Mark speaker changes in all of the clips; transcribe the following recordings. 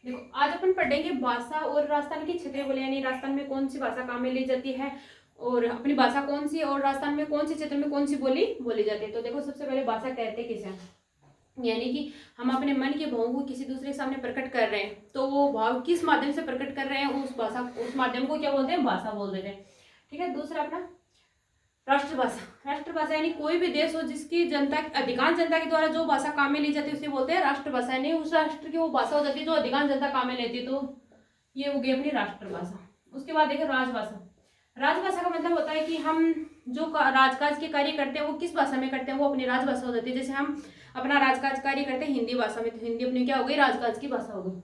Speaker 1: देखो आज अपन पढ़ेंगे भाषा और राजस्थान की क्षेत्रीय बोली, यानी राजस्थान में कौन सी भाषा काम में ली जाती है और अपनी भाषा कौन सी, और राजस्थान में कौन से क्षेत्र में कौन सी बोली बोली जाती है। तो देखो सबसे पहले भाषा कहते किसे हैं, यानी कि हम अपने मन के भावों को किसी दूसरे के सामने प्रकट कर रहे हैं, तो वो भाव किस माध्यम से प्रकट कर रहे हैं उस भाषा, उस माध्यम को क्या बोलते हैं, भाषा बोल देते हैं। ठीक है। दूसरा अपना राष्ट्रभाषा। राष्ट्रभाषा यानी कोई भी देश हो जिसकी जनता, अधिकांश जनता के द्वारा जो भाषा काम में ली जाती है उसे बोलते हैं राष्ट्रभाषा, यानी उस राष्ट्र की वो भाषा हो जाती है जो अधिकांश जनता काम में लेती है, तो ये हो गई अपनी राष्ट्रभाषा। उसके बाद देखिए राजभाषा। राजभाषा का मतलब होता है कि हम जो राजकाज के कार्य करते हैं वो किस भाषा में करते हैं, वो अपनी राजभाषा हो जाती है। जैसे हम अपना राजकाज कार्य करते हैं हिंदी भाषा में, तो हिंदी अपनी क्या हो गई, राजकाज की भाषा हो गई।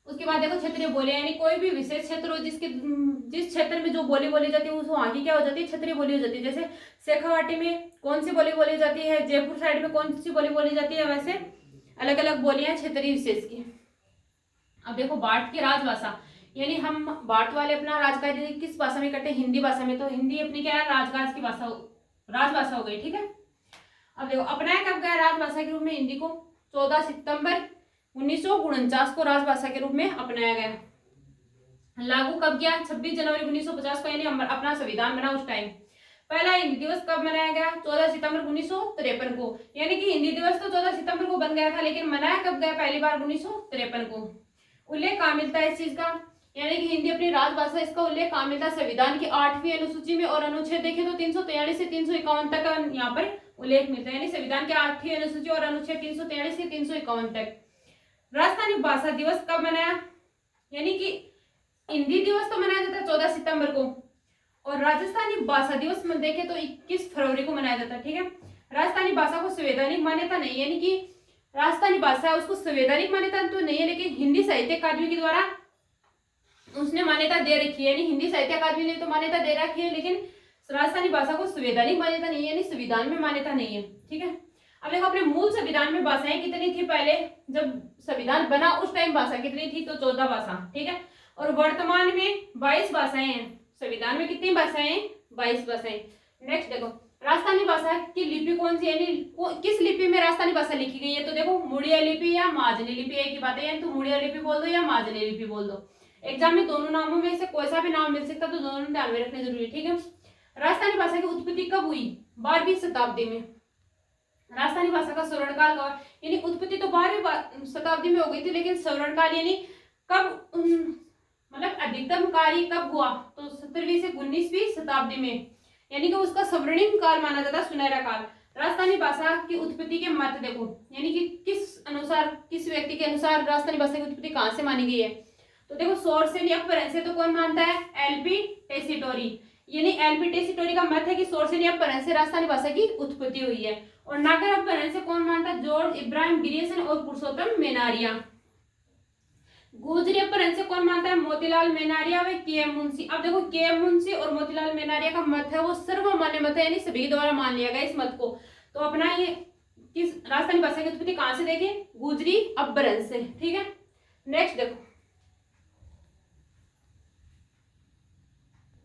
Speaker 1: उसके बाद देखो क्षेत्रीय बोली, यानी कोई भी विशेष क्षेत्र हो जिस क्षेत्र में जो बोली बोली जाती है उस वहाँ की क्या हो जाती है, क्षेत्रीय बोली हो जाती है। जैसे शेखावाटी में कौन सी बोली बोली जाती है, जयपुर साइड में कौन सी बोली बोली जाती है, वैसे अलग अलग बोलियां क्षेत्रीय विशेष की। अब देखो बाढ़ की राजभाषा, यानी हम बाढ़ वाले अपना राजकाज किस भाषा में करते हैं, हिंदी भाषा में, तो हिंदी अपनी क्या है, राजकाज की भाषा, राजभाषा हो गई। ठीक है। अब देखो अपनाया कब गया राजभाषा के रूप में हिंदी को, 14 सितंबर 1949 को राजभाषा के रूप में अपनाया गया। लागू कब किया, 26 जनवरी 1950 को, यानी अपना संविधान बना उस टाइम। पहला हिंदी दिवस कब मनाया गया, 14 सितंबर 1953 को, यानी कि हिंदी दिवस तो 14 सितंबर को बन गया था, लेकिन मनाया कब गया पहली बार 1953 को। उल्लेख कहाँ मिलता है इस चीज का, यानी कि हिंदी अपनी राजभाषा, इसका उल्लेख कहाँ मिलता है, संविधान की 8वीं अनुसूची में, और अनुच्छेद देखें तो 343 से 351 तक यहाँ पर उल्लेख मिलता है, यानी संविधान की 8वीं अनुसूची और अनुच्छेद 343 से 351 तक। राजस्थानी भाषा दिवस कब मनाया, यानी कि हिंदी दिवस तो मनाया जाता है 14 सितंबर को, और राजस्थानी भाषा दिवस में देखें तो 21 फरवरी को मनाया जाता है। ठीक है। राजस्थानी भाषा को संवैधानिक मान्यता नहीं, यानी कि राजस्थानी भाषा है उसको संवैधानिक मान्यता तो नहीं है, लेकिन हिंदी साहित्य अकादमी के द्वारा उसने मान्यता दे रखी है, यानी हिंदी साहित्य अकादमी ने तो मान्यता दे रखी है, लेकिन राजस्थानी भाषा को संवैधानिक मान्यता नहीं है, यानी संविधान में मान्यता नहीं है। ठीक है। अब देखो अपने मूल संविधान में भाषाएं कितनी थी, पहले जब संविधान बना उस टाइम भाषा कितनी थी, तो 14 भाषा। ठीक है। और वर्तमान में 22 भाषाएं हैं। संविधान में कितनी भाषाएं, 22 भाषाएं। नेक्स्ट देखो राजस्थानी भाषा की लिपि कौन सी, यानी किस लिपि में राजस्थानी भाषा लिखी गई है, तो देखो मुड़िया लिपि या माजनी लिपि, एक ही बात है, तो मुड़िया लिपि बोल दो या माजनी लिपि बोल दो। एग्जाम में दोनों नामों में से कोई सा भी नाम मिल सकता है, तो दोनों ध्यान में रखना जरूरी। ठीक है। राजस्थानी भाषा की उत्पत्ति कब हुई, 12वीं शताब्दी में। राजस्थानी भाषा का स्वर्णकाल का, यानी उत्पत्ति तो 12वीं शताब्दी में हो गई थी, लेकिन स्वर्णकाल यानी कब, मतलब अधिकतम कार्य कब हुआ, तो 17वीं से 19वीं शताब्दी में, यानी कि उसका स्वर्णिम काल माना जाता है, सुनहरा काल। राजस्थानी भाषा की उत्पत्ति के मत देखो, यानी कि किस अनुसार, किस व्यक्ति के अनुसार राजस्थानी भाषा की उत्पत्ति कहां से मानी गई है, तो देखो सोर्स एंड अपरेंस से तो कौन मानता है, एलपी टेसीटोरी, यानी एलपी टेसीटोरी का मत है कि सोर्स एंड अपरेंस से राजस्थानी भाषा की उत्पत्ति हुई है। और नागर अपरेंस से कौन मानता है, जॉर्ज इब्राहिम ग्रियर्सन और पुरुषोत्तम मेनारिया। गुजरी अपरेंस से कौन मानता है, मोतीलाल मेनारिया व के एम मुंशी। अब देखो के एम मुंशी और मोतीलाल मेनारिया का मत है वो सर्वमान्य मत है, यानी सभी द्वारा मान लिया गया इस मत को। तो अपना ये किस राजस्थानी भाषा की उत्पत्ति कहां से देखें, गुजरी अपभ्रंश से। ठीक है। नेक्स्ट देखो